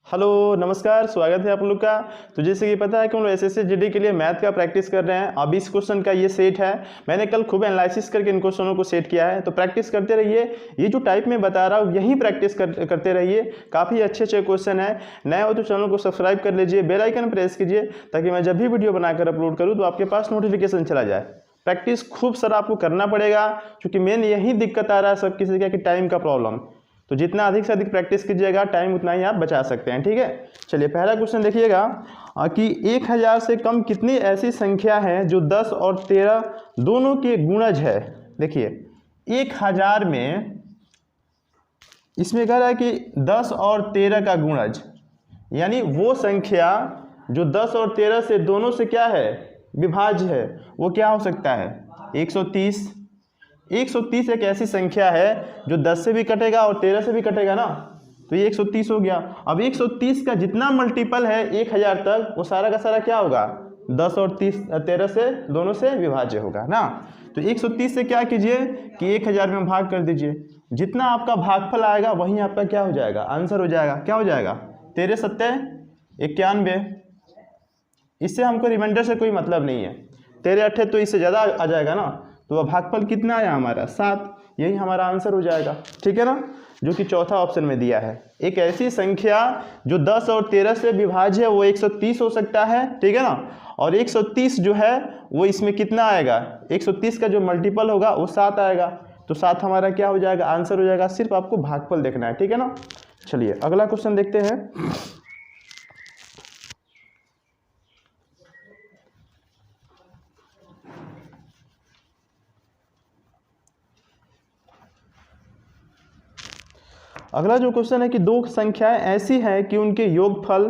Hello नमस्कार, स्वागत है आप लोग का। तो जैसे कि पता है कि हम लोग एसएससी जीडी के लिए मैथ का प्रैक्टिस कर रहे हैं। अब इस क्वेश्चन का ये सेट है। मैंने कल खूब एनालिसिस करके इन क्वेश्चनों को सेट किया है, तो प्रैक्टिस करते रहिए। ये जो टाइप में बता रहा हूँ यही प्रैक्टिस करते रहिए। काफ़ी अच्छे क्वेश्चन है। नए हो तो चैनल को सब्सक्राइब कर लीजिए, बेल आइकन प्रेस कीजिए ताकि मैं जब भी वीडियो बनाकर अपलोड करूँ तो आपके पास नोटिफिकेशन चला जाए। प्रैक्टिस खूब सारा आपको करना पड़ेगा, क्योंकि मेन यही दिक्कत आ रहा है सब किसी का कि टाइम का प्रॉब्लम। तो जितना अधिक से अधिक प्रैक्टिस कीजिएगा टाइम उतना ही आप बचा सकते हैं। ठीक है, चलिए पहला क्वेश्चन देखिएगा कि 1000 से कम कितनी ऐसी संख्या है जो 10 और 13 दोनों के गुणज है। देखिए 1000 में इसमें कह रहा है कि 10 और 13 का गुणज, यानी वो संख्या जो 10 और 13 से दोनों से क्या है, विभाज्य है। वो क्या हो सकता है? 130। 130 एक ऐसी संख्या है जो 10 से भी कटेगा और 13 से भी कटेगा ना, तो ये 130 हो गया। अब 130 का जितना मल्टीपल है 1000 तक, वो सारा का सारा क्या होगा? 10 और 13 से दोनों से विभाज्य होगा ना। तो 130 से क्या कीजिए कि 1000 में भाग कर दीजिए। जितना आपका भागफल आएगा वही आपका क्या हो जाएगा, आंसर हो जाएगा। क्या हो जाएगा? 13 सत्ते 91। इससे हमको रिमाइंडर से कोई मतलब नहीं है। 13 अट्ठे तो इससे ज़्यादा आ जाएगा ना, तो वह भागफल कितना आया हमारा? 7। यही हमारा आंसर हो जाएगा। ठीक है ना, जो कि चौथा ऑप्शन में दिया है। एक ऐसी संख्या जो 10 और 13 से विभाज्य है वो 130 हो सकता है। ठीक है ना, और 130 जो है वो इसमें कितना आएगा? 130 का जो मल्टीपल होगा वो 7 आएगा। तो 7 हमारा क्या हो जाएगा? आंसर हो जाएगा। सिर्फ आपको भागफल देखना है। ठीक है ना, चलिए अगला क्वेश्चन देखते हैं। अगला जो क्वेश्चन है कि दो संख्याएं ऐसी हैं कि उनके योगफल,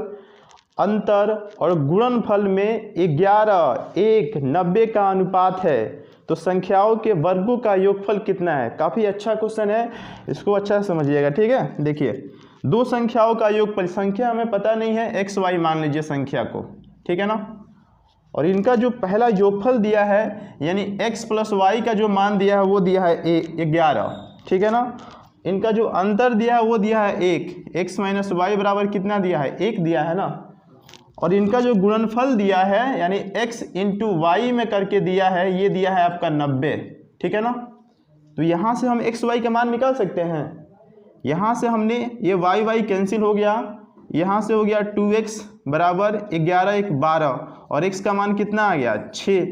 अंतर और गुणनफल में 11, 1, 90 का अनुपात है, तो संख्याओं के वर्गों का योगफल कितना है? काफ़ी अच्छा क्वेश्चन है, इसको अच्छा से समझिएगा। ठीक है, देखिए दो संख्याओं का योगफल, संख्या हमें पता नहीं है, x y मान लीजिए संख्या को। ठीक है ना, और इनका जो पहला योगफल दिया है यानी x प्लस वाई का जो मान दिया है वो दिया है 11। ठीक है ना, इनका जो अंतर दिया है वो दिया है 1, x माइनस वाई बराबर कितना दिया है? 1 दिया है ना। और इनका जो गुणनफल दिया है यानी x इंटू वाई में करके दिया है, ये दिया है आपका 90। ठीक है ना, तो यहाँ से हम x y का मान निकाल सकते हैं। यहाँ से हमने ये y कैंसिल हो गया, यहाँ से हो गया 2x बराबर 11 1 12, और x का मान कितना आ गया? 6।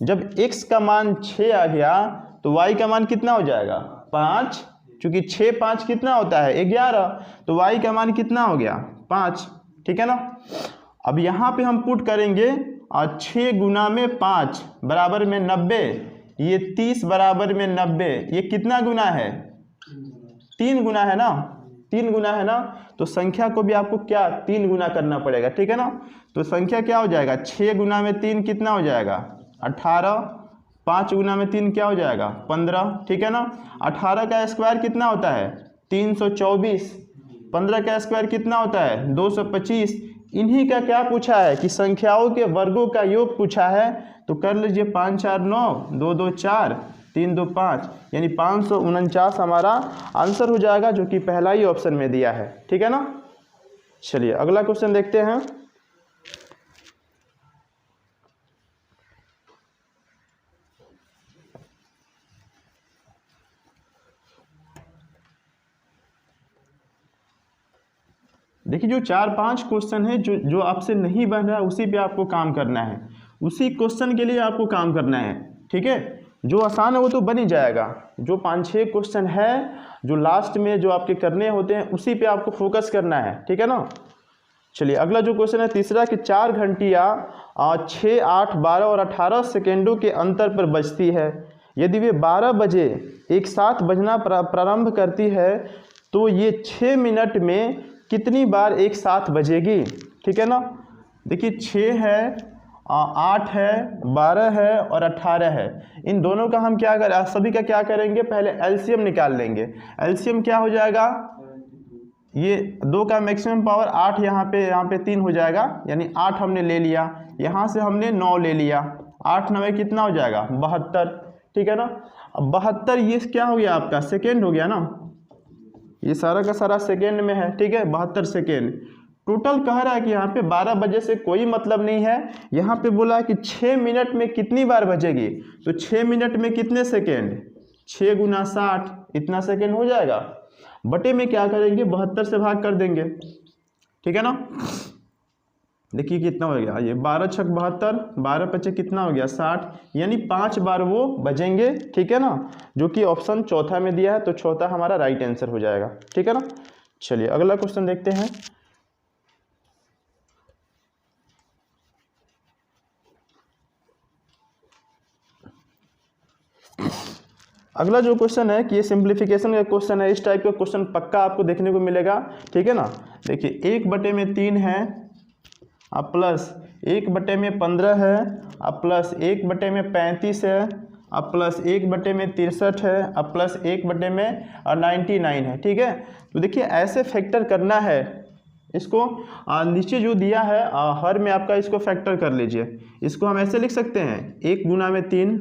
जब x का मान 6 आ गया तो y का मान कितना हो जाएगा? 5। चूंकि 6 5 कितना होता है? 11। तो y का मान कितना हो गया? 5। ठीक है ना, अब यहाँ पे हम पुट करेंगे और 6 गुना में 5 बराबर में 90, ये 30 बराबर में 90, ये कितना गुना है? 3 गुना है ना, 3 गुना है ना। तो संख्या को भी आपको क्या 3 गुना करना पड़ेगा। ठीक है ना, तो संख्या क्या हो जाएगा? 6 गुना में 3 कितना हो जाएगा? 18। 5 गुना में 3 क्या हो जाएगा? 15। ठीक है ना, 18 का स्क्वायर कितना होता है? 324। 15 का स्क्वायर कितना होता है? 225। इन्हीं का क्या पूछा है कि संख्याओं के वर्गों का योग पूछा है। तो कर लीजिए 5 4 9, 2 2 4, 3 2 5, यानी 549 हमारा आंसर हो जाएगा, जो कि पहला ही ऑप्शन में दिया है। ठीक है ना, चलिए अगला क्वेश्चन देखते हैं। देखिए जो 4-5 क्वेश्चन है जो आपसे नहीं बन रहा है उसी पे आपको काम करना है, उसी क्वेश्चन के लिए आपको काम करना है। ठीक है, जो आसान है वो तो बन ही जाएगा। जो 5-6 क्वेश्चन है जो लास्ट में जो आपके करने होते हैं उसी पे आपको फोकस करना है। ठीक है ना, चलिए अगला जो क्वेश्चन है तीसरा कि 4 घंटियाँ 6, 8, 12 और 18 सेकेंडों के अंतर पर बजती है। यदि वे 12 बजे एक साथ बजना प्रारंभ करती है तो ये 6 मिनट में कितनी बार एक साथ बजेगी? ठीक है ना, देखिए 6 है, 8 है, 12 है और 18 है। इन दोनों का हम क्या करें, सभी का क्या करेंगे? पहले एलसीएम निकाल लेंगे। एलसीएम क्या हो जाएगा? ये 2 का मैक्सिमम पावर 8, यहाँ पे 3 हो जाएगा, यानी 8 हमने ले लिया, यहाँ से हमने 9 ले लिया। 8 9 कितना हो जाएगा? 72। ठीक है ना, अब 72 ये क्या हो गया आपका? सेकेंड हो गया ना, ये सारा का सारा सेकेंड में है। ठीक है, 72 सेकेंड। टोटल कह रहा है कि यहाँ पे 12 बजे से कोई मतलब नहीं है। यहाँ पे बोला है कि 6 मिनट में कितनी बार बजेगी, तो 6 मिनट में कितने सेकेंड, 6 गुना 60 इतना सेकेंड हो जाएगा। बटे में क्या करेंगे, 72 से भाग कर देंगे, ठीक है ना। देखिए कितना हो गया ये, 12 छक 72, 12 पचे कितना हो गया 60, यानी 5 बार वो बजेंगे, ठीक है ना, जो कि ऑप्शन चौथा में दिया है, तो चौथा हमारा राइट आंसर हो जाएगा, ठीक है ना। चलिए अगला क्वेश्चन देखते हैं। अगला जो क्वेश्चन है कि ये सिंप्लीफिकेशन का क्वेश्चन है, इस टाइप का क्वेश्चन पक्का आपको देखने को मिलेगा, ठीक है ना। देखिए 1/3 है, अब प्लस 1/15 है, अब प्लस 1/35 है, अब प्लस 1/63 है, अब प्लस 1/99 है, ठीक है। तो देखिए ऐसे फैक्टर करना है इसको, नीचे जो दिया है हर में आपका इसको फैक्टर कर लीजिए। इसको हम ऐसे लिख सकते हैं 1 गुना में 3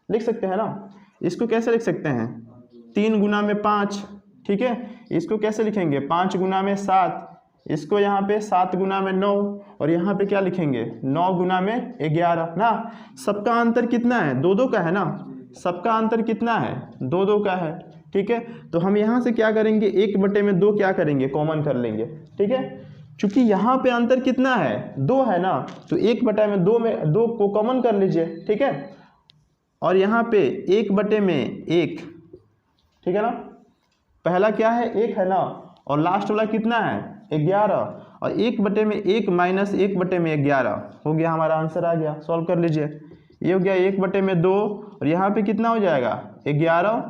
लिख सकते हैं ना। इसको कैसे लिख सकते हैं 3 गुना में 5, ठीक है। इसको कैसे लिखेंगे 5 गुना में 7, इसको यहाँ पे 7 गुना में 9, और यहाँ पे क्या लिखेंगे 9 गुना में 11 ना। सबका अंतर कितना है, 2-2 का है ना, सबका अंतर कितना है 2-2 का है, ठीक है। तो हम यहाँ से क्या करेंगे 1/2 क्या करेंगे कॉमन कर लेंगे, ठीक है। चूंकि यहाँ पे अंतर कितना है 2 है ना, तो 1/2 में 2 को कॉमन कर लीजिए, ठीक है। और यहाँ पे 1/1, ठीक है ना, पहला क्या है 1 है ना, और लास्ट वाला कितना है 11, और 1/1 माइनस 1/11 हो गया, हमारा आंसर आ गया। सॉल्व कर लीजिए, ये हो गया 1/2, और यहाँ पे कितना हो जाएगा 11,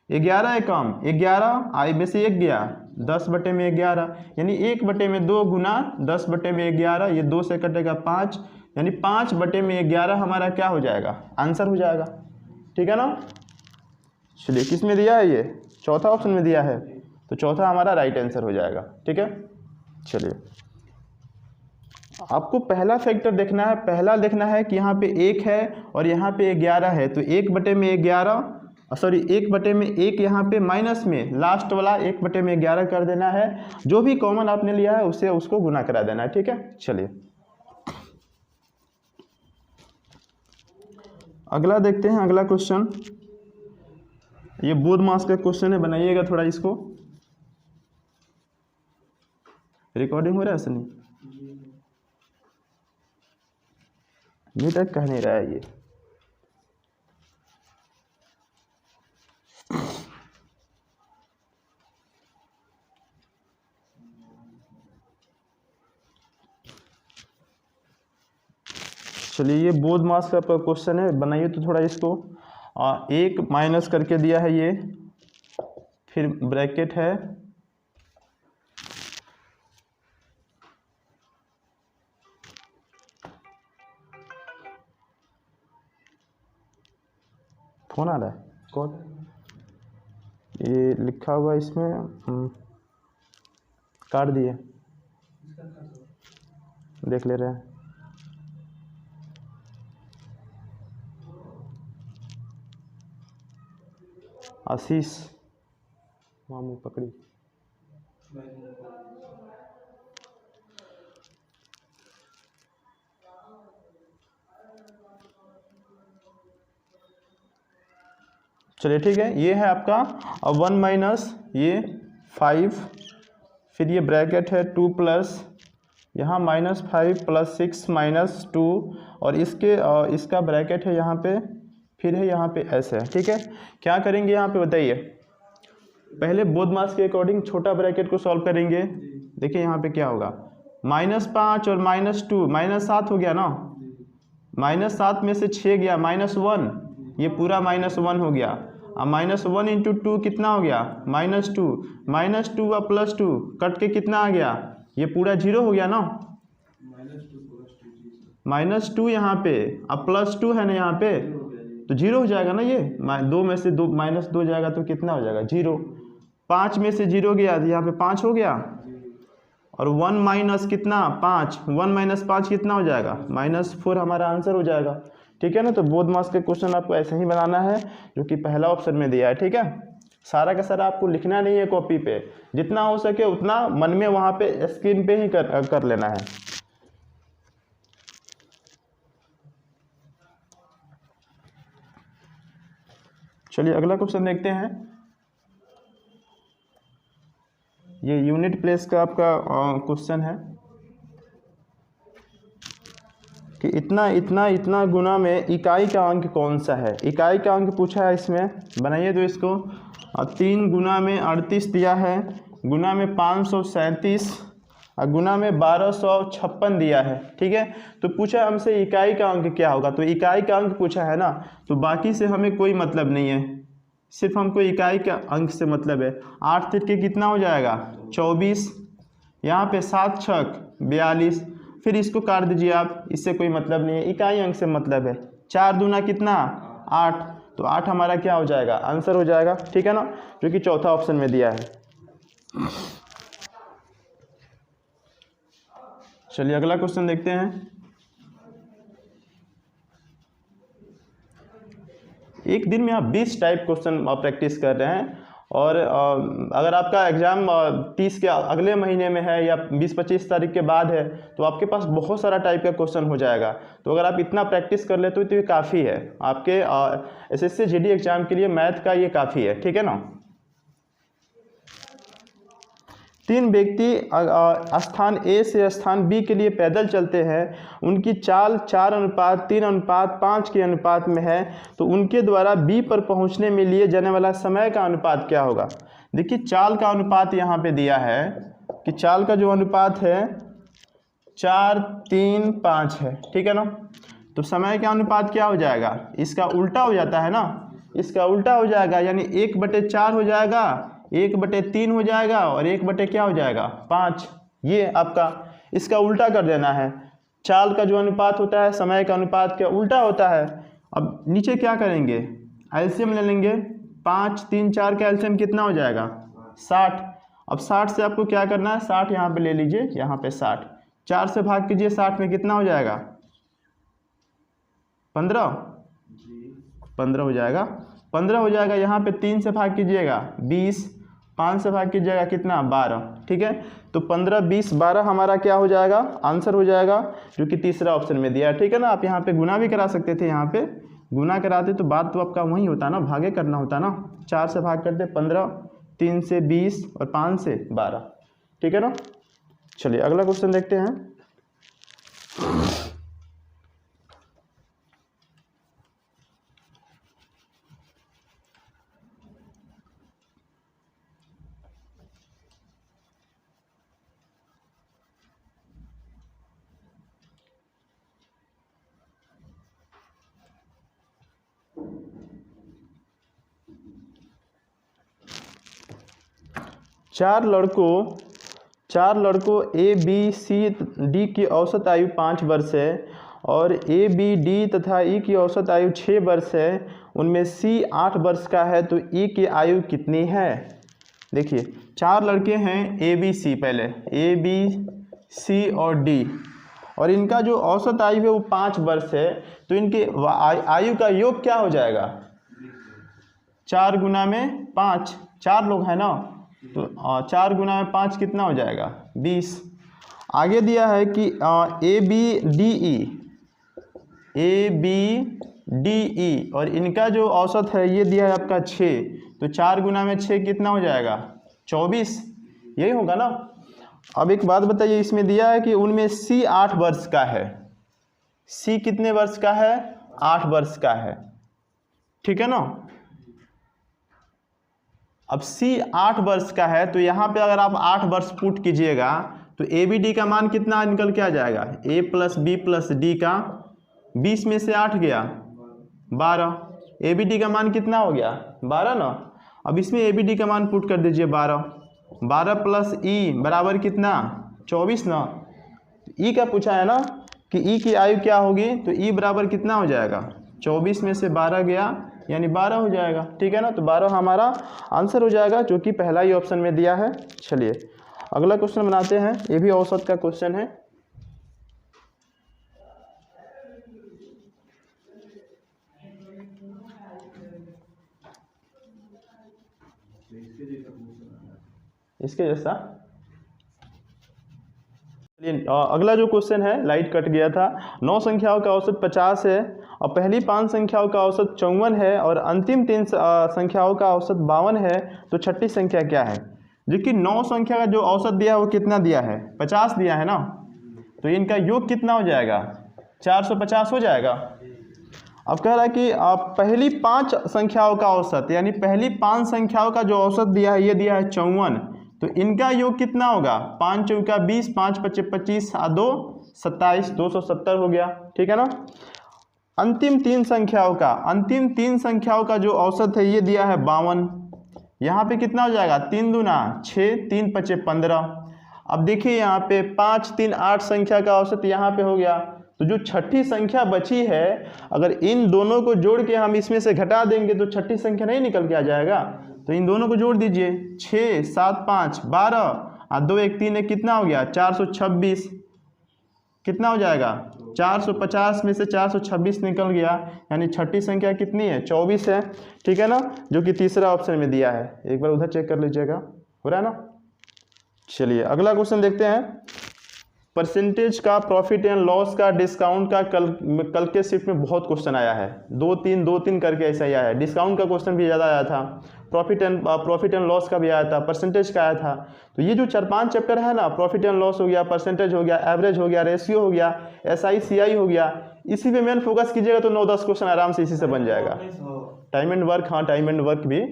11 है कम 11 आई में से 1 गया 10/11, यानी 1/2 गुना 10/11, ये 2 से कटेगा 5, यानी 5/11 हमारा क्या हो जाएगा आंसर हो जाएगा, ठीक है ना। चलिए किस में दिया है ये, चौथा ऑप्शन में दिया है, तो चौथा हमारा राइट आंसर हो जाएगा, ठीक है। चलिए आपको पहला फैक्टर देखना है, पहला देखना है कि यहाँ पे 1 है और यहाँ पे 11 है, तो 1/11 सॉरी 1/1 यहाँ पे माइनस में लास्ट वाला 1/11 कर देना है, जो भी कॉमन आपने लिया है उससे उसको गुना करा देना है, ठीक है। चलिए अगला देखते हैं, अगला क्वेश्चन ये बोध मास का क्वेश्चन है, बनाइएगा थोड़ा इसको। रिकॉर्डिंग हो रहा है ऐसा नहीं, अभी तक कह नहीं रहा है ये। चलिए ये बोध मास का क्वेश्चन है, बनाइए तो थोड़ा इसको। 1 माइनस करके दिया है ये, फिर ब्रैकेट है, फोन आ रहा है कौन, ये लिखा हुआ इसमें काट दिए, देख ले रहे हैं। आशीष मामू पकड़ी, चलिए ठीक है, ये है आपका 1 माइनस ये 5, फिर ये ब्रैकेट है 2 प्लस यहाँ -5 + 6 -2, और इसका ब्रैकेट है यहाँ पे, फिर है यहाँ पे ऐसे है, ठीक है। क्या करेंगे यहाँ पे बताइए, पहले बोध मास के अकॉर्डिंग छोटा ब्रैकेट को सॉल्व करेंगे। देखिए यहाँ पे क्या होगा -5 और -2 -7 हो गया ना, -7 में से 6 गया -1, ये पूरा -1 हो गया। अब -1 × 2 कितना हो गया -2, -2 और +2 कट के कितना आ गया, ये पूरा 0 हो गया ना, -2 यहाँ पे, अब +2 है ना यहाँ पे, तो 0 हो जाएगा ना, ये 2 में से 2 -2 जाएगा तो कितना हो जाएगा 0, 5 में से 0 गया तो यहाँ पे 5 हो गया, और 1 माइनस कितना 5, 1 - 5 कितना हो जाएगा -4 हमारा आंसर हो जाएगा, ठीक है ना। तो बोध मास के क्वेश्चन आपको ऐसे ही बनाना है जो कि पहला ऑप्शन में दिया है, ठीक है। सारा का सारा आपको लिखना नहीं है कॉपी पे, जितना हो सके उतना मन में वहाँ पे स्क्रीन पे ही कर लेना है। चलिए अगला क्वेश्चन देखते हैं। ये यूनिट प्लेस का आपका क्वेश्चन है कि इतना इतना इतना गुना में इकाई का अंक कौन सा है। इकाई का अंक पूछा है इसमें, बनाइए तो इसको 3 गुना में 38 दिया है, गुना में 537 और गुना में 1256 दिया है। ठीक है, तो पूछा हमसे इकाई का अंक क्या होगा, तो इकाई का अंक पूछा है ना, तो बाकी से हमें कोई मतलब नहीं है, सिर्फ हमको इकाई का अंक से मतलब है। 8 तिरके कितना हो जाएगा 24, यहाँ पे 7 छक 42, फिर इसको काट दीजिए आप, इससे कोई मतलब नहीं है, इकाई अंक से मतलब है। 4 दूना कितना 8, तो 8 हमारा क्या हो जाएगा आंसर हो जाएगा। ठीक है ना, जो कि चौथा ऑप्शन में दिया है। चलिए अगला क्वेश्चन देखते हैं। एक दिन में आप 20 टाइप क्वेश्चन प्रैक्टिस कर रहे हैं, और अगर आपका एग्ज़ाम 30 के अगले महीने में है या 20-25 तारीख के बाद है, तो आपके पास बहुत सारा टाइप का क्वेश्चन हो जाएगा। तो अगर आप इतना प्रैक्टिस कर लेते हो तो ये काफ़ी है आपके SSC GD एग्ज़ाम के लिए, मैथ का ये काफ़ी है। ठीक है ना। 3 व्यक्ति स्थान A से स्थान B के लिए पैदल चलते हैं, उनकी चाल 4:3:5 के अनुपात में है, तो उनके द्वारा B पर पहुंचने में लिए जाने वाला समय का अनुपात क्या होगा। देखिए चाल का अनुपात यहाँ पे दिया है कि चाल का जो अनुपात है 4:3:5 है। ठीक है ना, तो समय का अनुपात क्या हो जाएगा, इसका उल्टा हो जाता है ना, इसका उल्टा हो जाएगा, यानी 1/4 हो जाएगा, 1/3 हो जाएगा, और 1/ क्या हो जाएगा 5। ये आपका इसका उल्टा कर देना है। चाल का जो अनुपात होता है समय का अनुपात का उल्टा होता है। अब नीचे क्या करेंगे, एलसीएम ले लेंगे, 5 3 4 का एलसीएम कितना हो जाएगा 60। अब 60 से आपको क्या करना है, 60 यहाँ पे ले लीजिए, यहाँ पे 60, 4 से भाग कीजिए, 60 में कितना हो जाएगा 15 हो जाएगा, 15 हो जाएगा। यहाँ पे 3 से भाग कीजिएगा 20, 5 से भाग कीजिएगा कितना 12। ठीक है, तो 15 20 12 हमारा क्या हो जाएगा आंसर हो जाएगा, जो कि तीसरा ऑप्शन में दिया है। ठीक है ना, आप यहाँ पे गुना भी करा सकते थे, यहाँ पे गुना कराते तो बात तो आपका वही होता ना, भागे करना होता ना। 4 से भाग करते 15, 3 से 20 और 5 से 12। ठीक है ना। चलिए अगला क्वेश्चन देखते हैं। 4 लड़कों ABCD की औसत आयु 5 वर्ष है, और ABD तथा E की औसत आयु 6 वर्ष है। उनमें C 8 वर्ष का है, तो E की आयु कितनी है। देखिए 4 लड़के हैं ABC, पहले ABC और D, और इनका जो औसत आयु है वो 5 वर्ष है, तो इनके आयु का योग क्या हो जाएगा 4 गुना में 5, 4 लोग हैं ना, तो 4 गुना में 5 कितना हो जाएगा 20। आगे दिया है कि ABDE और इनका जो औसत है ये दिया है आपका 6, तो 4 गुना में 6 कितना हो जाएगा 24, यही होगा ना। अब एक बात बताइए, इसमें दिया है कि उनमें C 8 वर्ष का है, C कितने वर्ष का है 8 वर्ष का है। ठीक है ना, अब C 8 वर्ष का है, तो यहाँ पे अगर आप 8 वर्ष पुट कीजिएगा तो ABD का मान कितना निकल के आ जाएगा, A + B + D का 20 में से 8 गया 12, ABD का मान कितना हो गया 12 ना। अब इसमें ABD का मान पुट कर दीजिए 12, 12 + E बराबर कितना 24 ना। E का पूछा है ना कि E की आयु क्या होगी, तो E बराबर कितना हो जाएगा 24 में से 12 गया, यानी 12 हो जाएगा। ठीक है ना, तो 12 हमारा आंसर हो जाएगा, जो कि पहला ही ऑप्शन में दिया है। चलिए अगला क्वेश्चन बनाते हैं, ये भी औसत का क्वेश्चन है। इसके जैसा। अगला जो क्वेश्चन है, लाइट कट गया था। 9 संख्याओं का औसत 50 है और पहली 5 संख्याओं का औसत 54 है और अंतिम 3 संख्याओं का औसत 52 है, तो छठी संख्या क्या है? देखिए 9 संख्या का जो औसत दिया है वो कितना दिया है? 50 दिया है ना, तो इनका योग कितना हो जाएगा? 450 हो जाएगा। अब कह रहा है कि पहली 5 संख्याओं का औसत, यानी पहली 5 संख्याओं का जो औसत दिया है ये दिया है 54, तो इनका योग कितना होगा? 5 चौका 20, 5 पच्चे 25, 2 27, 270 हो गया, ठीक है ना। अंतिम 3 संख्याओं का जो औसत है ये दिया है 52, यहाँ पे कितना हो जाएगा? 3 दूना 6, 3 पच्चे 15। अब देखिए यहाँ पे 5, 3, 8 संख्या का औसत यहाँ पे हो गया, तो जो छठी संख्या बची है अगर इन दोनों को जोड़ के हम इसमें से घटा देंगे तो छठी संख्या नहीं निकल के आ जाएगा। तो इन दोनों को जोड़ दीजिए, 6, 7, 5, 12 2, 1, 3 1, कितना हो गया? 426। कितना हो जाएगा? 450 में से 426 निकल गया, यानी छठी संख्या कितनी है? 24 है, ठीक है ना, जो कि तीसरा ऑप्शन में दिया है। एक बार उधर चेक कर लीजिएगा, हो रहा है ना। चलिए अगला क्वेश्चन देखते हैं। परसेंटेज का, प्रॉफिट एंड लॉस का, डिस्काउंट का कल के शिफ्ट में बहुत क्वेश्चन आया है, 2-3 करके ऐसा ही आया है। डिस्काउंट का क्वेश्चन भी ज़्यादा आया था, प्रॉफिट एंड लॉस का भी आया था, परसेंटेज का आया था। तो ये जो 4-5 चैप्टर है ना, प्रॉफिट एंड लॉस हो गया, परसेंटेज हो गया, एवरेज हो गया, रेशियो हो गया, SI CI हो गया, इसी पे मेन फोकस कीजिएगा तो 9-10 क्वेश्चन आराम से इसी से बन जाएगा। टाइम एंड वर्क, हाँ टाइम एंड वर्क भी।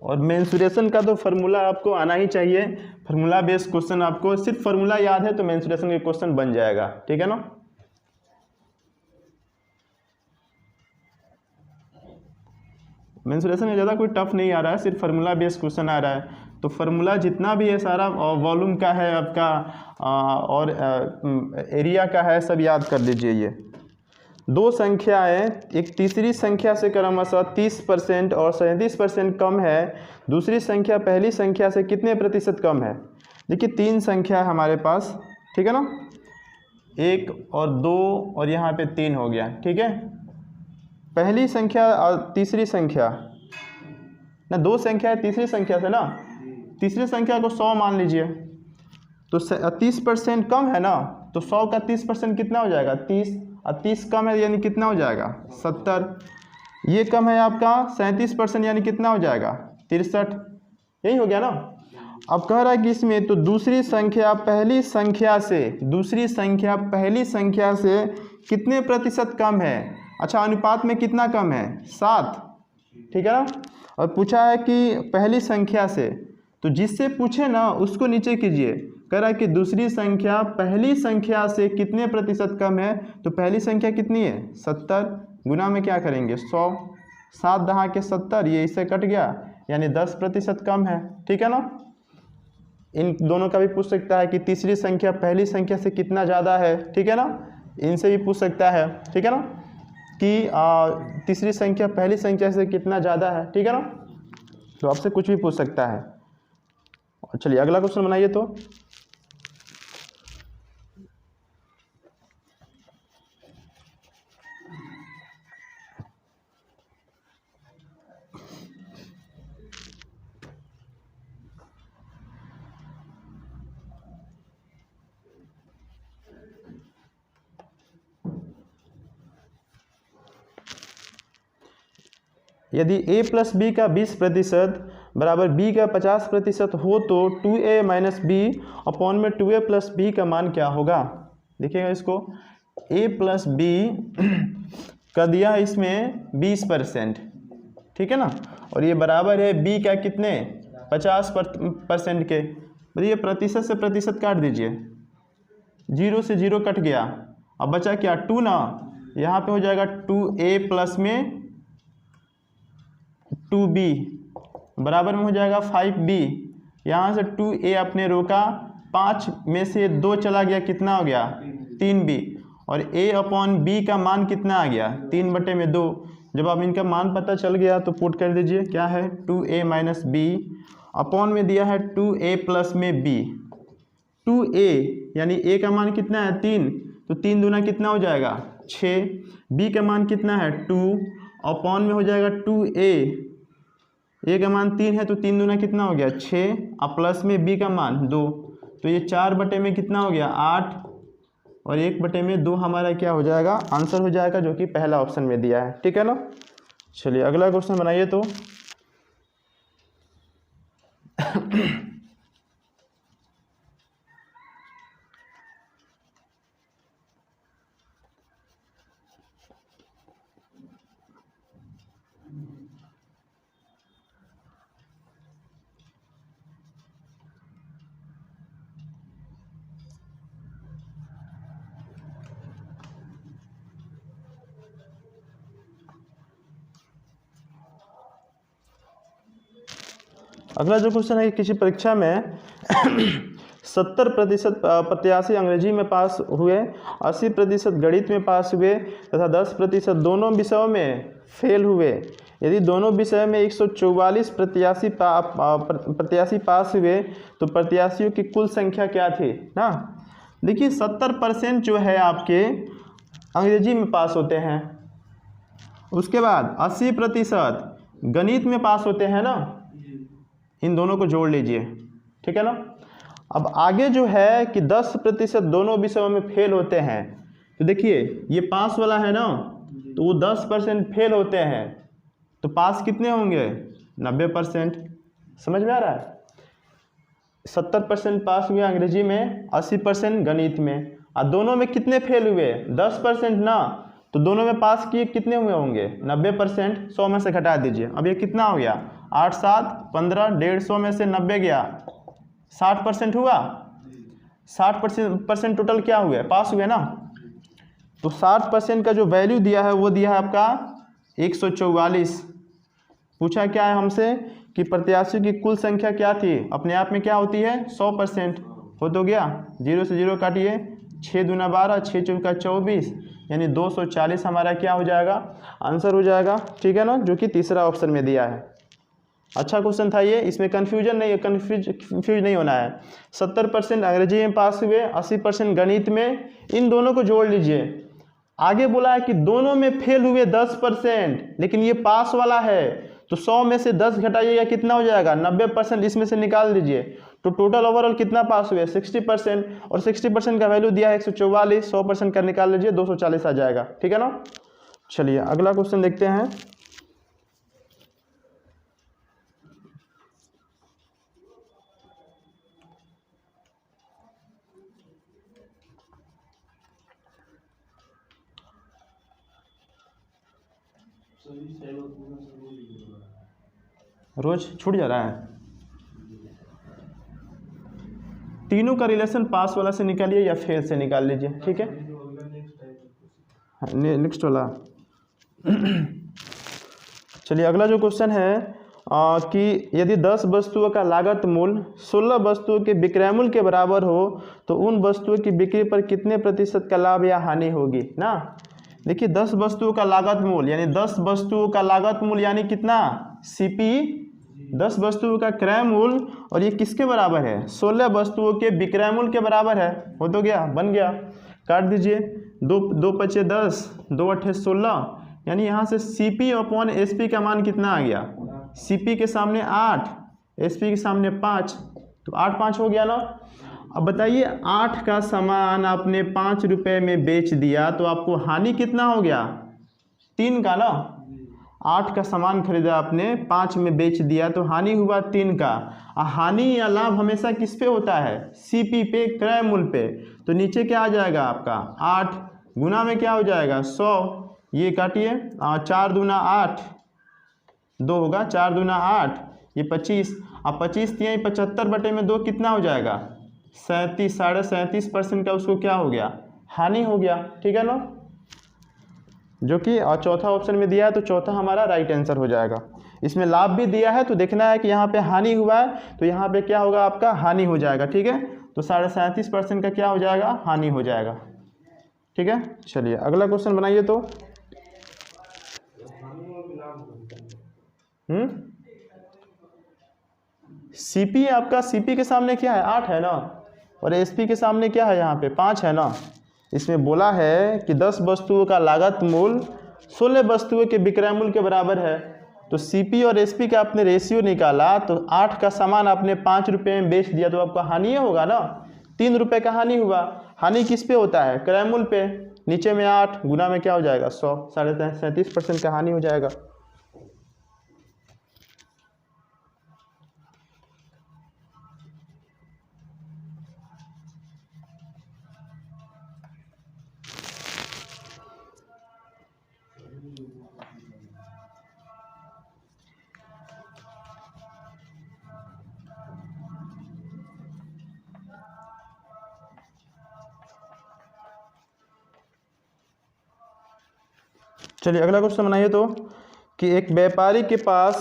और मेंसुरेशन का तो फार्मूला आपको आना ही चाहिए, फार्मूला बेस्ड क्वेश्चन, आपको सिर्फ फार्मूला याद है तो मेंसुरेशन के क्वेश्चन बन जाएगा, ठीक है ना। मेंसुरेशन में ज़्यादा कोई टफ नहीं आ रहा है, सिर्फ फार्मूला बेस्ड क्वेश्चन आ रहा है। तो फार्मूला जितना भी है सारा वॉल्यूम का है आपका और एरिया का है, सब याद कर लीजिए। ये 2 संख्याएं एक तीसरी संख्या से क्रमशः 30% और 37% कम है, दूसरी संख्या पहली संख्या से कितने प्रतिशत कम है? देखिए 3 संख्या है हमारे पास, ठीक है ना, 1 और 2 और यहाँ पे 3 हो गया, ठीक है। पहली संख्या और तीसरी संख्या ना, 2 संख्या है तीसरी संख्या से ना, तीसरी संख्या को 100 मान लीजिए, तो 30% कम है ना, तो 100 का 30% कितना हो जाएगा? 30, और 30 कम है यानी कितना हो जाएगा? 70। ये कम है आपका 37% यानी कितना हो जाएगा? 63। यही हो गया ना। अब कह रहा है कि इसमें तो दूसरी संख्या पहली संख्या से कितने प्रतिशत कम है? अच्छा, अनुपात में कितना कम है? 7, ठीक है ना। और पूछा है कि पहली संख्या से, तो जिससे पूछे ना उसको नीचे कीजिए। कह रहा है कि दूसरी संख्या पहली संख्या से कितने प्रतिशत कम है, तो पहली संख्या कितनी है? 70, गुना में क्या करेंगे? 100, 7 दहा के 70, ये इससे कट गया, यानी 10% कम है, ठीक है ना। इन दोनों का भी पूछ सकता है कि तीसरी संख्या पहली संख्या से कितना ज़्यादा है, ठीक है ना, इनसे भी पूछ सकता है, ठीक है ना, कि तीसरी संख्या पहली संख्या से कितना ज़्यादा है, ठीक है ना। तो आपसे कुछ भी पूछ सकता है। चलिए अगला क्वेश्चन बनाइए। तो यदि a + b का 20% बराबर b का 50% हो तो 2a - b अपॉन में 2a + b का मान क्या होगा? देखिएगा इसको, a + b का दिया है इसमें 20%, ठीक है ना, और ये बराबर है b का कितने? 50% के। बताइए प्रतिशत से प्रतिशत काट दीजिए, 0 से 0 कट गया, अब बचा क्या? 2 ना, यहाँ पे हो जाएगा 2a प्लस में 2b बराबर में हो जाएगा 5b। यहाँ से 2a अपने रोका, 5 में से 2 चला गया, कितना हो गया? 3b, और a अपॉन b का मान कितना आ गया? 3/2। जब आप इनका मान पता चल गया तो पुट कर दीजिए, क्या है? 2a - b अपॉन में दिया है 2a प्लस में b। 2a यानी a का मान कितना है? 3, तो 3 दूना कितना हो जाएगा 6। b का मान कितना है 2 और पॉन में हो जाएगा 2a, a का मान 3 है तो 3 दूना कितना हो गया 6 और प्लस में b का मान 2, तो ये 4 बटे में कितना हो गया 8 और 1 बटे में 2 हमारा क्या हो जाएगा आंसर हो जाएगा, जो कि पहला ऑप्शन में दिया है। ठीक है ना। चलिए अगला क्वेश्चन बनाइए। तो अगला जो क्वेश्चन है, किसी परीक्षा में 70% प्रत्याशी अंग्रेजी में पास हुए, 80% गणित में पास हुए तथा 10% दोनों विषयों में फेल हुए। यदि दोनों विषय में 144 प्रत्याशी पास हुए तो प्रत्याशियों की कुल संख्या क्या थी ना। देखिए 70% जो है आपके अंग्रेजी में पास होते हैं, उसके बाद 80% गणित में पास होते हैं ना, इन दोनों को जोड़ लीजिए। ठीक है ना। अब आगे जो है कि 10% दोनों विषयों में फेल होते हैं, तो देखिए ये पास वाला है ना, तो वो 10% फेल होते हैं, तो पास कितने होंगे 90%। समझ में आ रहा है। 70% पास हुए अंग्रेजी में, 80% गणित में, और दोनों में कितने फेल हुए 10% ना, तो दोनों में पास किए कितने हुए होंगे 90%। 100 में से घटा दीजिए, अब ये कितना हो गया 8 7 15, 150 में से 90 गया 60% हुआ। 60% टोटल क्या हुए पास हुए ना। तो 60% का जो वैल्यू दिया है वो दिया है आपका 144। पूछा क्या है हमसे कि प्रत्याशियों की कुल संख्या क्या थी, अपने आप में क्या होती है 100%। हो तो गया, 0 से 0 काटिए, 6 दूना 12, 6 चौका 24, यानी 240 हमारा क्या हो जाएगा आंसर हो जाएगा। ठीक है ना, जो कि तीसरा ऑप्शन में दिया है। अच्छा क्वेश्चन था ये, इसमें कन्फ्यूजन नहीं है, कन्फ्यूज नहीं होना है। 70% अंग्रेजी में पास हुए, 80% गणित में, इन दोनों को जोड़ लीजिए। आगे बोला है कि दोनों में फेल हुए 10%, लेकिन ये पास वाला है, तो 100 में से 10 घटाइएगा कितना हो जाएगा 90%, इसमें से निकाल दीजिए। तो टोटल ओवरऑल कितना पास हुए 60%, और 60% का वैल्यू दिया है 144, 100% का निकाल लीजिए 240 आ जाएगा। ठीक है ना। चलिए अगला क्वेश्चन देखते हैं। रोज छूट जा रहा है। तीनों का रिलेशन पास वाला से निकालिए या फेल से निकाल लीजिए। ठीक है, नेक्स्ट वाला। चलिए अगला जो क्वेश्चन है कि यदि 10 वस्तुओं का लागत मूल्य 16 वस्तुओं के विक्रय मूल्य के बराबर हो तो उन वस्तुओं की बिक्री पर कितने प्रतिशत का लाभ या हानि होगी ना। देखिए 10 वस्तुओं का लागत मूल्य यानी 10 वस्तुओं का लागत मूल्य यानी कितना सीपी, 10 वस्तुओं का क्रय मूल्य, और ये किसके बराबर है 16 वस्तुओं के विक्रय मूल्य के बराबर है। हो तो गया, बन गया, काट दीजिए, 2 पचे 10, 2 अट्ठे 16, यानी यहाँ से CP अपॉन SP का मान कितना आ गया, CP के सामने 8, SP के सामने 5, तो 8 5 हो गया ना। अब बताइए 8 का सामान आपने 5 रुपये में बेच दिया तो आपको हानि कितना हो गया 3 का ना। 8 का सामान खरीदा आपने, 5 में बेच दिया तो हानि हुआ 3 का। हानि या लाभ हमेशा किस पे होता है CP पे, क्रय मूल्य पे। तो नीचे क्या आ जाएगा आपका 8 गुना में क्या हो जाएगा 100, ये काटिए, 4 दूना 8, 2 होगा, 4 दूना 8, ये 25, अब 25 दिए 75 बटे में 2 कितना हो जाएगा 37, 37.5% का उसको क्या हो गया हानि हो गया। ठीक है ना, जो कि चौथा ऑप्शन में दिया है, तो चौथा हमारा राइट आंसर हो जाएगा। इसमें लाभ भी दिया है तो देखना है कि यहाँ पे हानि हुआ है तो यहाँ पे क्या होगा आपका हानि हो जाएगा। ठीक है, तो 37.5% का क्या हो जाएगा हानि हो जाएगा। ठीक है, चलिए अगला क्वेश्चन बनाइए। तो CP आपका, CP के सामने क्या है 8 है ना, और SP के सामने क्या है यहाँ पे 5 है ना, इसमें बोला है कि 10 वस्तुओं का लागत मूल्य 16 वस्तुओं के विक्रय मूल्य के बराबर है। तो सीपी और एसपी का आपने रेशियो निकाला तो 8 का सामान आपने 5 रुपये में बेच दिया तो आपका हानि होगा ना, 3 रुपये का हानि हुआ। हानि किस पे होता है? क्रय मूल्य पे। नीचे में 8 गुना में क्या हो जाएगा? 100, 37% का हानि हो जाएगा। चलिए अगला क्वेश्चन बनाइए तो कि एक व्यापारी के पास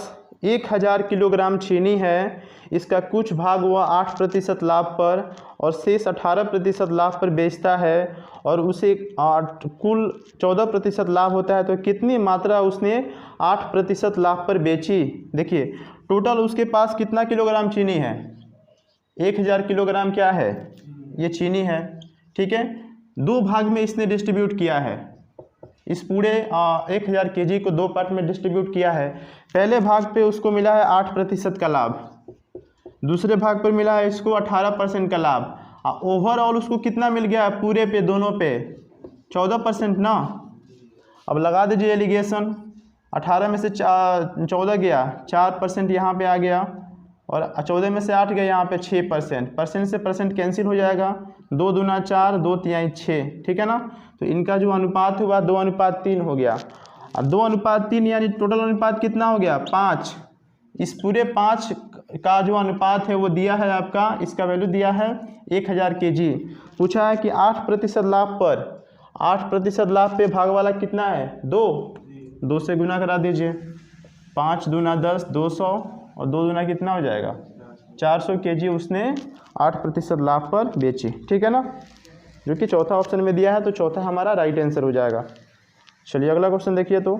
1000 किलोग्राम चीनी है, इसका कुछ भाग वह 8% लाभ पर और शेष 18% लाभ पर बेचता है और उसे कुल 14% लाभ होता है, तो कितनी मात्रा उसने 8% लाभ पर बेची? देखिए टोटल उसके पास कितना किलोग्राम चीनी है? 1000 किलोग्राम क्या है? ये चीनी है, ठीक है। 2 भाग में इसने डिस्ट्रीब्यूट किया है, इस पूरे 1000 केजी को 2 पार्ट में डिस्ट्रीब्यूट किया है। पहले भाग पे उसको मिला है 8% का लाभ, दूसरे भाग पर मिला है इसको 18% का लाभ। ओवरऑल उसको कितना मिल गया पूरे पे, दोनों पे 14% ना। अब लगा दीजिए एलिगेशन, 18 में से 14 गया, 4% यहाँ पे आ गया और 14 में से 8 गया यहाँ पे 6%। परसेंट से परसेंट कैंसिल हो जाएगा, 2 दूना 4, 2 तिहाई 6, ठीक है ना। तो इनका जो अनुपात हुआ 2:3 हो गया। अब 2:3 यानी टोटल अनुपात कितना हो गया? 5। इस पूरे 5 का जो अनुपात है वो दिया है आपका, इसका वैल्यू दिया है 1000 केजी। पूछा है कि 8% लाभ पर, 8% लाभ पे भाग वाला कितना है? 2 से गुना करा दीजिए, 5 दूना 10, 200 और 2 दूना कितना हो जाएगा? 400 केजी उसने 8% लाभ पर बेची, ठीक है ना, जो कि चौथा ऑप्शन में दिया है, तो चौथा हमारा राइट आंसर हो जाएगा। चलिए अगला क्वेश्चन देखिए तो,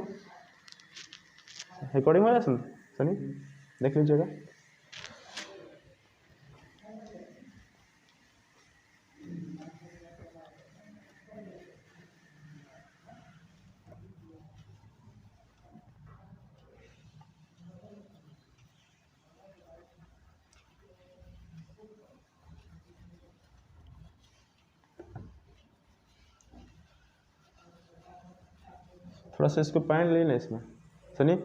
रिकॉर्डिंग हो रहा है सनी, देख लीजिएगा। थोड़ा सा इसको पैंट लेना इसमें सनी,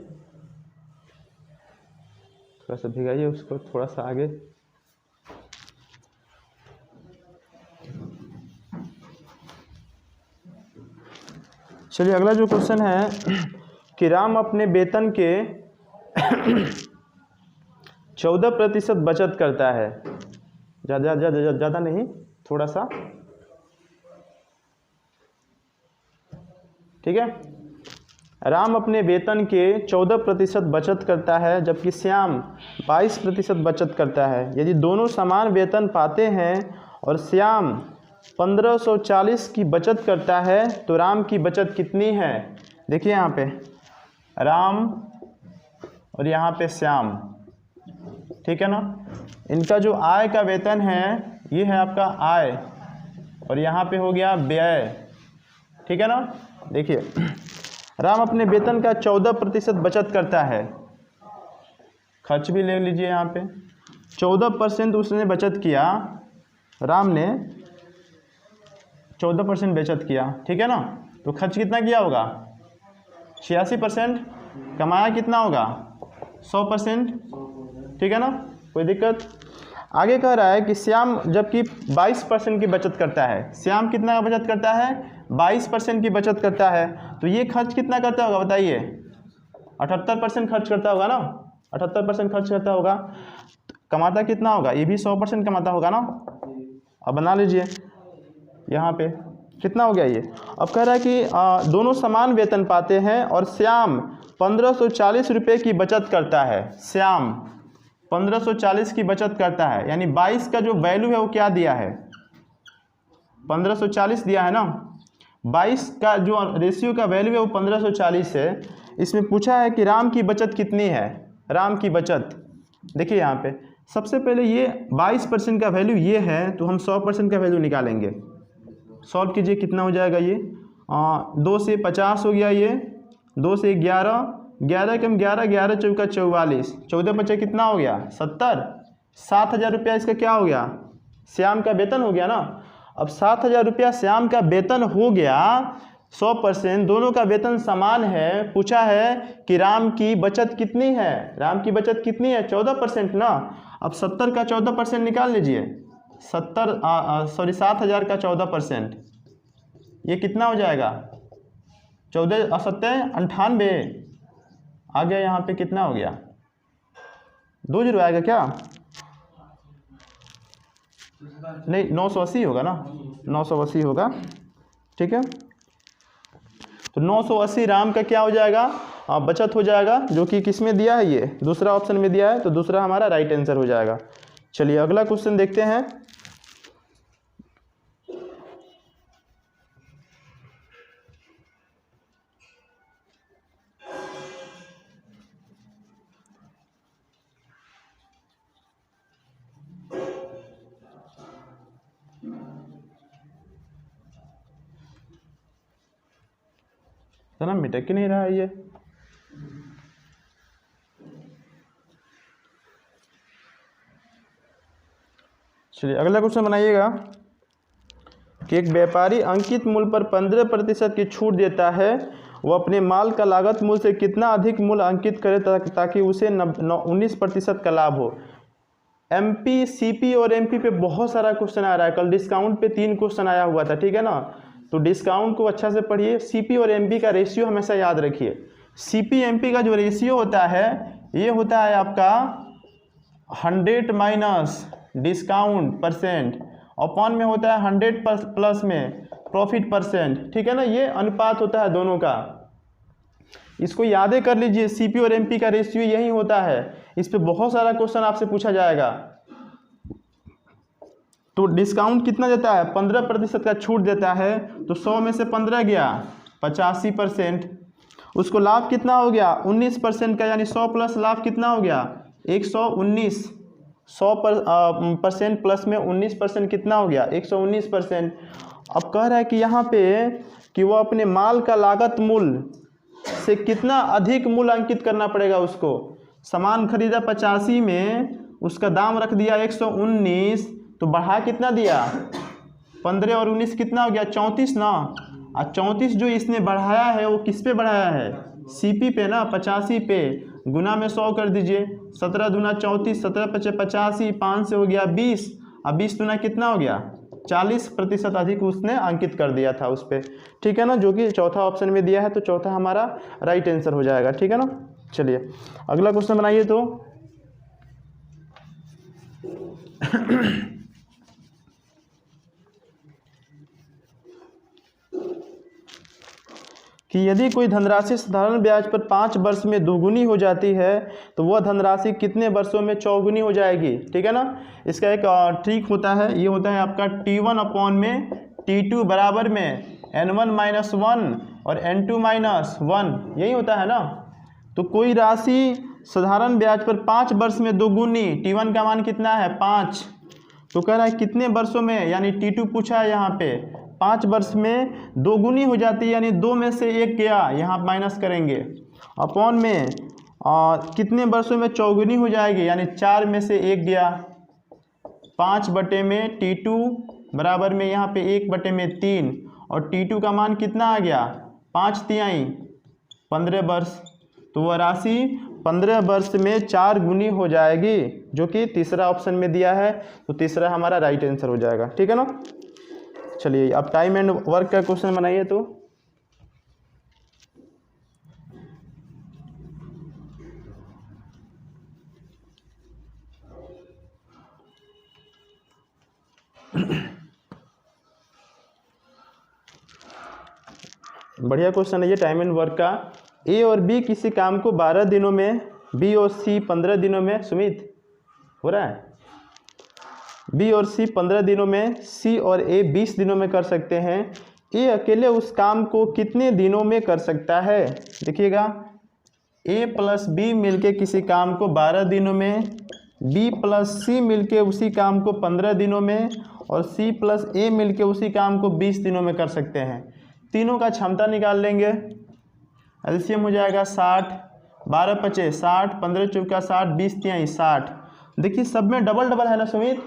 थोड़ा सा भिगाइए उसको थोड़ा सा आगे। चलिए अगला जो क्वेश्चन है कि राम अपने वेतन के 14% बचत करता है, ज़्यादा नहीं, थोड़ा सा, ठीक है। राम अपने वेतन के 14% बचत करता है जबकि श्याम 22% बचत करता है। यदि दोनों समान वेतन पाते हैं और श्याम 1540 की बचत करता है तो राम की बचत कितनी है? देखिए यहाँ पे राम और यहाँ पे श्याम, ठीक है ना। इनका जो आय का वेतन है ये है आपका आय और यहाँ पे हो गया व्यय, ठीक है ना। देखिए राम अपने वेतन का 14% बचत करता है, खर्च भी ले लीजिए यहाँ पे, 14% उसने बचत किया, राम ने 14% बचत किया, ठीक है ना। तो खर्च कितना किया होगा? 86%। कमाया कितना होगा? 100%, ठीक है ना, कोई दिक्कत। आगे कह रहा है कि श्याम जबकि 22% की बचत करता है, श्याम कितना का बचत करता है? 22% की बचत करता है, तो ये खर्च कितना करता होगा बताइए? 78% खर्च करता होगा ना, 78% खर्च करता होगा। कमाता कितना होगा? ये भी 100% कमाता होगा ना। अब बना लीजिए यहाँ पे कितना हो गया ये। अब कह रहा है कि दोनों समान वेतन पाते हैं और श्याम 1540 रुपये की बचत करता है, श्याम 1540 की बचत करता है, यानी 22 का जो वैल्यू है वो क्या दिया है? 1540 दिया है ना। 22 का जो रेशियो का वैल्यू है वो 1540 है। इसमें पूछा है कि राम की बचत कितनी है? राम की बचत देखिए यहाँ पे सबसे पहले ये 22% का वैल्यू ये है, तो हम 100% का वैल्यू निकालेंगे। सॉल्व कीजिए, कितना हो जाएगा ये 2 से 50 हो गया, ये 2 से 11, 11 कम 11, 11 चौका 44, 14 बचे कितना हो गया 70, 7,000 रुपया इसका क्या हो गया, श्याम का वेतन हो गया ना। अब 7,000 रुपया श्याम का वेतन हो गया 100%, दोनों का वेतन समान है। पूछा है कि राम की बचत कितनी है, राम की बचत कितनी है 14% ना। अब 70 का 14% निकाल लीजिए, 7,000 का 14%, ये कितना हो जाएगा 14 7 98 आ गया। यहाँ पे कितना हो गया 2 जीरो आएगा क्या, नहीं 980 होगा ना, 980 होगा, ठीक है। तो 980 राम का क्या हो जाएगा बचत हो जाएगा, जो कि किस में दिया है, ये दूसरा ऑप्शन में दिया है, तो दूसरा हमारा राइट आंसर हो जाएगा। चलिए अगला क्वेश्चन देखते हैं। ना मिटक ही नहीं रहा है ये। चलिए अगला क्वेश्चन बनाइएगा कि एक व्यापारी अंकित मूल्य पर 15% की छूट देता है, वो अपने माल का लागत मूल्य से कितना अधिक मूल्य अंकित करे ताकि उसे 19% का लाभ हो। एमपी, सीपी और एमपी पे बहुत सारा क्वेश्चन आ रहा है। कल डिस्काउंट पे 3 क्वेश्चन आया हुआ था, ठीक है ना। तो डिस्काउंट को अच्छा से पढ़िए। सीपी और एमपी का रेशियो हमेशा याद रखिए। सीपी एमपी का जो रेशियो होता है ये होता है आपका 100 माइनस डिस्काउंट परसेंट अपॉन में होता है 100 प्लस में प्रॉफिट परसेंट, ठीक है ना। ये अनुपात होता है दोनों का, इसको याद कर लीजिए। सीपी और एमपी का रेशियो यही होता है। इस पे बहुत सारा क्वेश्चन आपसे पूछा जाएगा। तो डिस्काउंट कितना देता है 15% का छूट देता है, तो 100 में से 15 गया 85%। उसको लाभ कितना हो गया 19% का, यानी 100 प्लस लाभ कितना हो गया 119। 100% प्लस में 19% कितना हो गया 119%। अब कह रहा है कि यहाँ पे कि वो अपने माल का लागत मूल्य से कितना अधिक मूल्य अंकित करना पड़ेगा उसको। सामान खरीदा 85 में, उसका दाम रख दिया 119, तो बढ़ा कितना दिया 15 और 19 कितना हो गया 34 ना। और 34 जो इसने बढ़ाया है वो किस पे बढ़ाया है सीपी पे ना, 85 पे। गुना में 100 कर दीजिए, 17 दूना 34, 17 पचे 85, 5 से हो गया 20, अब 20 दूना कितना हो गया 40% अधिक उसने अंकित कर दिया था उस पर, ठीक है ना। जो कि चौथा ऑप्शन में दिया है, तो चौथा हमारा राइट आंसर हो जाएगा, ठीक है ना। चलिए अगला क्वेश्चन बनाइए। तो कि यदि कोई धनराशि साधारण ब्याज पर 5 वर्ष में दोगुनी हो जाती है, तो वह धनराशि कितने वर्षों में चौगुनी हो जाएगी, ठीक है ना। इसका एक ट्रिक होता है, ये होता है आपका T1 अपॉन में T2 बराबर में N1 माइनस 1 और N2 माइनस 1, यही होता है ना। तो कोई राशि साधारण ब्याज पर 5 वर्ष में दोगुनी, T1 का मान कितना है 5, तो कह रहा है कितने वर्षों में, यानी T2 पूछा है यहाँ पे 5 वर्ष में दोगुनी हो जाती है, यानी 2 में से 1 गया, यहाँ माइनस करेंगे, अपॉन में कितने वर्षों में चौगुनी हो जाएगी, यानी 4 में से 1 गया, 5 बटे में T2 बराबर में यहाँ पे 1 बटे में 3, और T2 का मान कितना आ गया 5 तिहाई 15 वर्ष। तो वह राशि 15 वर्ष में 4 गुनी हो जाएगी, जो कि तीसरा ऑप्शन में दिया है, तो तीसरा हमारा राइट आंसर हो जाएगा, ठीक है ना। चलिए अब टाइम एंड वर्क का क्वेश्चन बनाइए। तो बढ़िया क्वेश्चन है ये टाइम एंड वर्क का। ए और बी किसी काम को 12 दिनों में, बी और सी 15 दिनों में, सुमित हो रहा है, बी और सी 15 दिनों में, सी और ए 20 दिनों में कर सकते हैं। ए अकेले उस काम को कितने दिनों में कर सकता है। देखिएगा, ए प्लस बी मिलके किसी काम को 12 दिनों में, बी प्लस सी मिलके उसी काम को 15 दिनों में, और C प्लस A मिलके उसी काम को 20 दिनों में कर सकते हैं। तीनों का क्षमता निकाल लेंगे। एलसीएम हो जाएगा 60, 12 पचे 60, 15 चौका 60, 20 तिहाई 60। देखिए सब में डबल डबल है ना सुमित,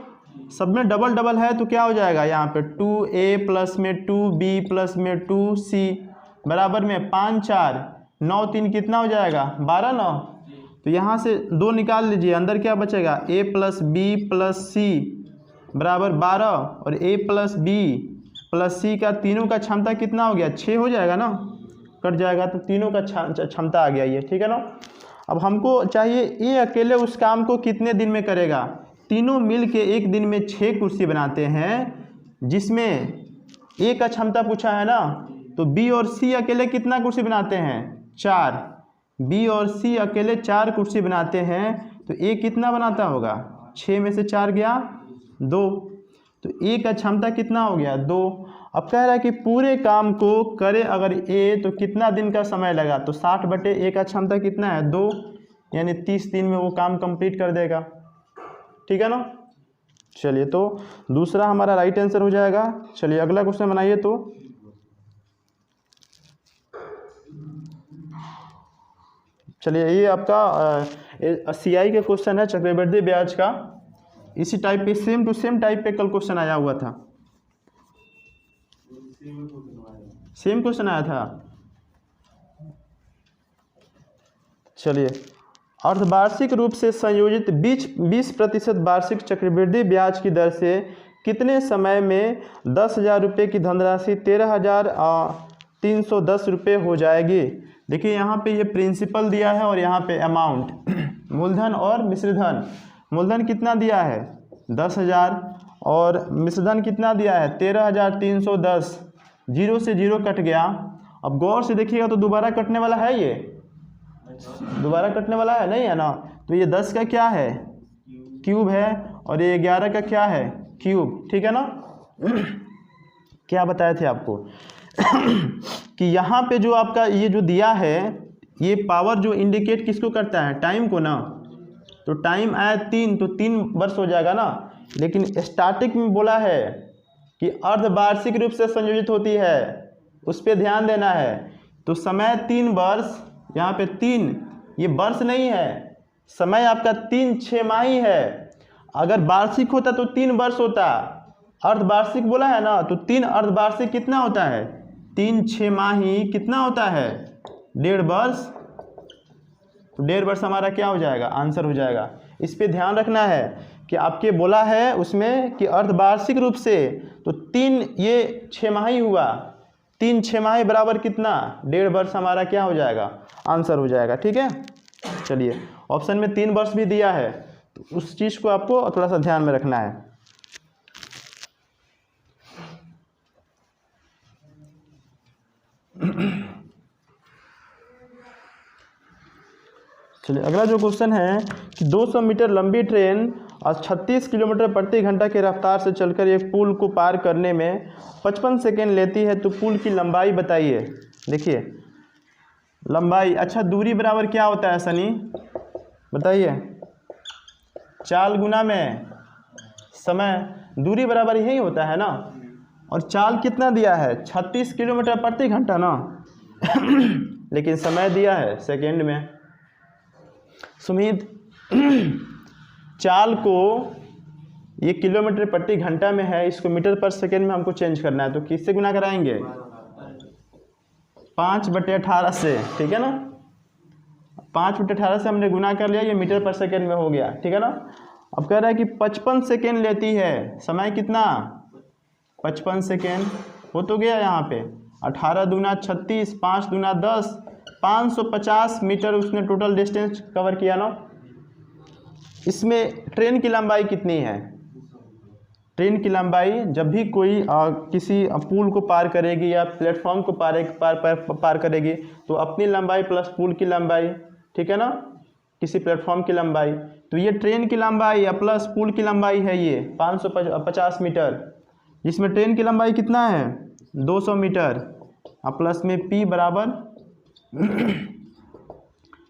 सब में डबल डबल है तो क्या हो जाएगा यहाँ पे 2A प्लस में 2B प्लस में 2C बराबर में 5 4 9 3 कितना हो जाएगा 12 9। तो यहाँ से 2 निकाल लीजिए, अंदर क्या बचेगा A plus B plus C बराबर 12 और A plus B plus C का तीनों का क्षमता कितना हो गया 6 हो जाएगा ना, कट जाएगा तो तीनों का क्षमता आ गया ये, ठीक है ना। अब हमको चाहिए ये अकेले उस काम को कितने दिन में करेगा। तीनों मिल के एक दिन में 6 कुर्सी बनाते हैं, जिसमें A का क्षमता पूछा है ना, तो B और C अकेले कितना कुर्सी बनाते हैं 4। B और C अकेले 4 कुर्सी बनाते हैं तो A कितना बनाता होगा 6 में से 4 गया 2, तो A का क्षमता कितना हो गया 2। अब कह रहा है कि पूरे काम को करे अगर A तो कितना दिन का समय लगा, तो 60/A का क्षमता कितना है 2, यानी 30 दिन में वो काम कंप्लीट कर देगा, ठीक है ना। चलिए तो दूसरा हमारा राइट आंसर हो जाएगा। चलिए अगला क्वेश्चन बनाइए। तो चलिए ये आपका CI का क्वेश्चन है, चक्रवृद्धि ब्याज का। इसी टाइप पे सेम टू सेम टाइप पे कल क्वेश्चन आया हुआ था, सेम क्वेश्चन आया था। चलिए अर्धवार्षिक रूप से संयोजित 20% वार्षिक चक्रवृद्धि ब्याज की दर से कितने समय में 10,000 रुपये की धनराशि 13,310 रुपये हो जाएगी। देखिए यहाँ पे ये प्रिंसिपल दिया है और यहाँ पे अमाउंट मूलधन और मिश्रधन। मूलधन कितना दिया है 10,000 और मिश्रधन कितना दिया है 13,310। जीरो से जीरो कट गया। अब गौर से देखिएगा तो दोबारा कटने वाला है, ये दोबारा कटने वाला है नहीं है ना। तो ये 10 का क्या है क्यूब है और ये 11 का क्या है क्यूब, ठीक है ना। क्या बताए थे आपको कि यहाँ पे जो आपका ये जो दिया है ये पावर जो इंडिकेट किसको करता है टाइम को ना। तो टाइम आया 3 तो 3 वर्ष हो जाएगा ना। लेकिन स्टार्टिंग में बोला है कि अर्धवार्षिक रूप से संयोजित होती है, उस पर ध्यान देना है। तो समय 3 वर्ष, यहाँ पे 3 ये वर्ष नहीं है, समय आपका 3 छमाही है। अगर वार्षिक होता तो 3 वर्ष होता, अर्धवार्षिक बोला है ना तो 3 अर्धवार्षिक कितना होता है 3 छमाही कितना होता है 1.5 वर्ष। तो 1.5 वर्ष हमारा क्या हो जाएगा आंसर हो जाएगा। इस पे ध्यान रखना है कि आपके बोला है उसमें कि अर्धवार्षिक रूप से, तो 3 ये छमाही हुआ, 3 छमाही बराबर कितना 1.5 वर्ष हमारा क्या हो जाएगा आंसर हो जाएगा, ठीक है। चलिए ऑप्शन में 3 वर्ष भी दिया है तो उस चीज़ को आपको थोड़ा सा ध्यान में रखना है। चलिए अगला जो क्वेश्चन है कि 200 मीटर लंबी ट्रेन और 36 किलोमीटर प्रति घंटा के रफ्तार से चलकर एक पुल को पार करने में 55 सेकेंड लेती है, तो पुल की लंबाई बताइए। देखिए लंबाई, अच्छा दूरी बराबर क्या होता है सनी बताइए, चाल गुना में समय, दूरी बराबर यही होता है ना। और चाल कितना दिया है 36 किलोमीटर प्रति घंटा ना लेकिन समय दिया है सेकेंड में। सुमित चाल को ये किलोमीटर प्रति घंटा में है, इसको मीटर पर सेकेंड में हमको चेंज करना है, तो किससे गुना कराएंगे 5/18 से, ठीक है ना। 5/18 से हमने गुना कर लिया, ये मीटर पर सेकेंड में हो गया, ठीक है ना। अब कह रहा है कि 55 सेकेंड लेती है, समय कितना 55 सेकेंड हो तो गया यहाँ पे 18 दूना 36, 5 दूना 10, 550 मीटर उसने टोटल डिस्टेंस कवर किया ना। इसमें ट्रेन की लंबाई कितनी है, ट्रेन की लंबाई जब भी कोई किसी पुल को पार करेगी या प्लेटफॉर्म को पार करेगी तो अपनी लंबाई प्लस पुल की लंबाई, ठीक है ना, किसी प्लेटफॉर्म की लंबाई। तो ये ट्रेन की लंबाई या प्लस पुल की लंबाई है ये 550 मीटर, जिसमें ट्रेन की लंबाई कितना है 200 मीटर और प्लस में p बराबर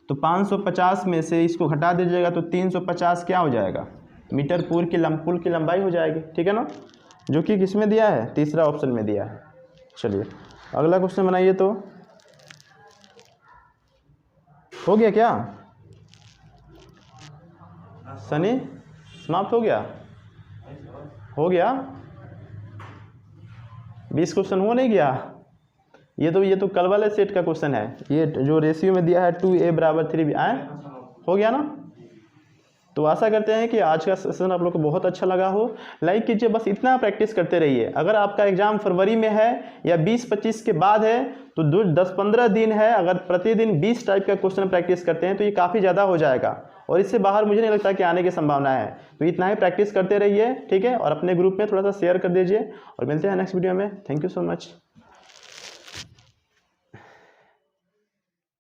तो 550 में से इसको घटा दीजिएगा तो 350 क्या हो जाएगा मीटर पुल की लंबाई हो जाएगी, ठीक है ना। जो कि किस में दिया है, तीसरा ऑप्शन में दिया है। चलिए अगला क्वेश्चन बनाइए। तो हो गया क्या सनी, समाप्त हो गया? हो गया 20 क्वेश्चन हो नहीं गया? ये तो कल वाले सेट का क्वेश्चन है, ये जो रेशियो में दिया है 2a = 3b आए, हो गया ना? तो आशा करते हैं कि आज का सेशन आप लोग को बहुत अच्छा लगा हो। लाइक कीजिए, बस इतना प्रैक्टिस करते रहिए। अगर आपका एग्जाम फरवरी में है या 20-25 के बाद है तो 10-15 दिन है, अगर प्रतिदिन 20 टाइप का क्वेश्चन प्रैक्टिस करते हैं तो ये काफ़ी ज़्यादा हो जाएगा, और इससे बाहर मुझे नहीं लगता कि आने की संभावना है। तो इतना ही प्रैक्टिस करते रहिए, ठीक है, और अपने ग्रुप में थोड़ा सा शेयर कर दीजिए, और मिलते हैं नेक्स्ट वीडियो में। Thank you so much.